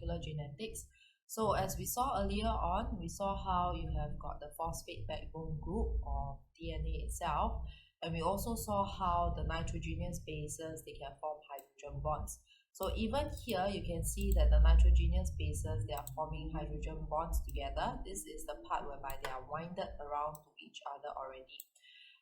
molecular genetics. So as we saw earlier on, we saw how you have got the phosphate backbone group of DNA itself, and we also saw how the nitrogenous bases, they can form hydrogen bonds. So even here, you can see that the nitrogenous bases, they are forming hydrogen bonds together. This is the part whereby they are winded around to each other already.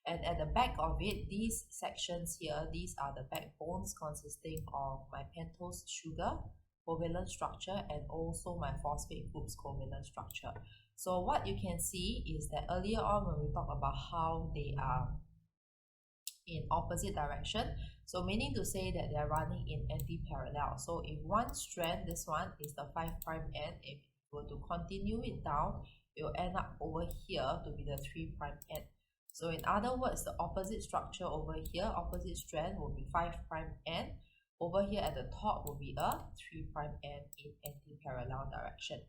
And at the back of it, these sections here, these are the backbones consisting of my pentose sugar covalent structure and also my phosphate group's covalent structure. So what you can see is that earlier on when we talk about how they are in opposite direction, so meaning to say that they are running in anti-parallel. So if one strand, this one is the 5' end, if you were to continue it down, it will end up over here to be the 3' end. So in other words, the opposite structure over here, opposite strand will be 5' end. Over here at the top will be a 3' end in anti-parallel direction.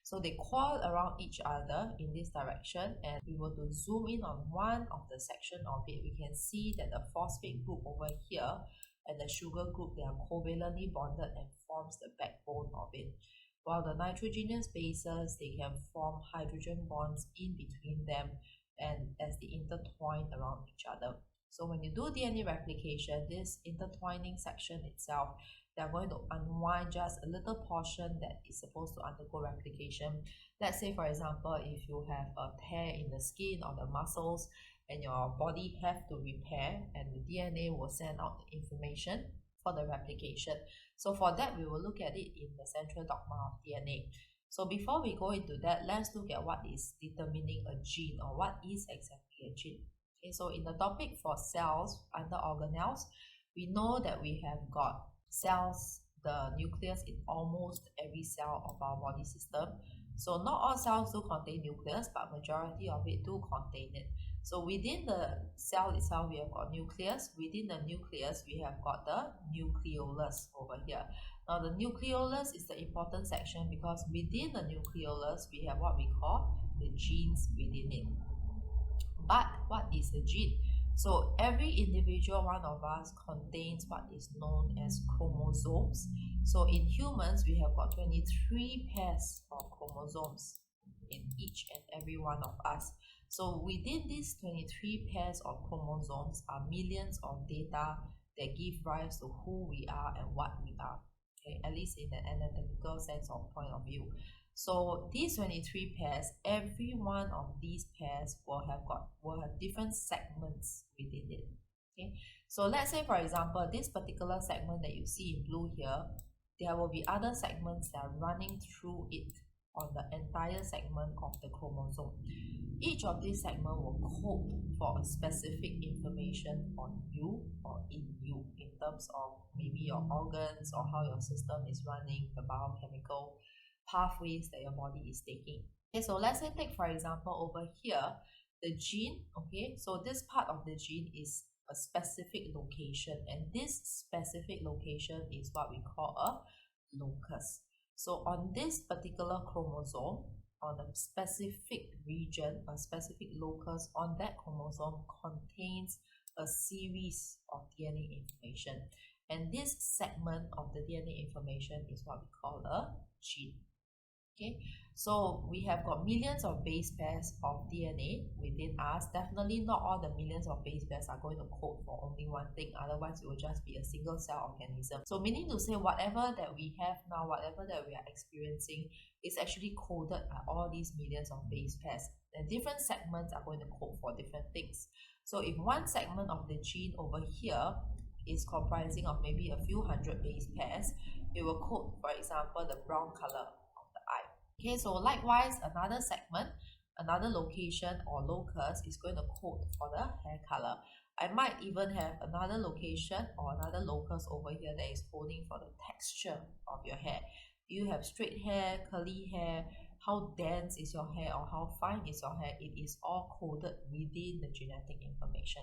So they coil around each other in this direction, and we were to zoom in on one of the section of it, we can see that the phosphate group over here and the sugar group, they are covalently bonded and forms the backbone of it. While the nitrogenous bases, they can form hydrogen bonds in between them and as they intertwine around each other. So when you do DNA replication, this intertwining section itself, they are going to unwind just a little portion that is supposed to undergo replication. Let's say, for example, if you have a tear in the skin or the muscles and your body have to repair, and the DNA will send out the information for the replication. So for that, we will look at it in the central dogma of DNA. So before we go into that, let's look at what is determining a gene, or what is exactly a gene. Okay, so in the topic for cells under organelles, we know that we have got cells, the nucleus in almost every cell of our body system. So not all cells do contain nucleus, but majority of it do contain it. So within the cell itself, we have got nucleus. Within the nucleus, we have got the nucleolus over here. Now the nucleolus is the important section because within the nucleolus, we have what we call the genes within it. But what is the gene? So every individual one of us contains what is known as chromosomes. So in humans, we have got 23 pairs of chromosomes in each and every one of us. So within these 23 pairs of chromosomes are millions of data that give rise to who we are and what we are. Okay, at least in an anatomical sense or point of view. So these 23 pairs, every one of these pairs will have different segments within it. Okay, so let's say, for example, this particular segment that you see in blue here, there will be other segments that are running through it on the entire segment of the chromosome. Each of these segments will code for a specific information on you or in you in terms of maybe your organs or how your system is running, the biochemical pathways that your body is taking. Okay, so let's say take for example over here, the gene. Okay, so this part of the gene is a specific location, and this specific location is what we call a locus. So on this particular chromosome, on a specific region, a specific locus on that chromosome contains a series of DNA information. And this segment of the DNA information is what we call a gene. Okay, so we have got millions of base pairs of DNA within us. Definitely not all the millions of base pairs are going to code for only one thing, otherwise it will just be a single cell organism. So meaning to say whatever that we have now, whatever that we are experiencing is actually coded by all these millions of base pairs, and different segments are going to code for different things. So if one segment of the gene over here is comprising of maybe a few hundred base pairs, it will code, for example, the brown color. Okay, so likewise, another segment, another location or locus is going to code for the hair color. I might even have another location or another locus over here that is coding for the texture of your hair. Do you have straight hair, curly hair? How dense is your hair or how fine is your hair? It is all coded within the genetic information.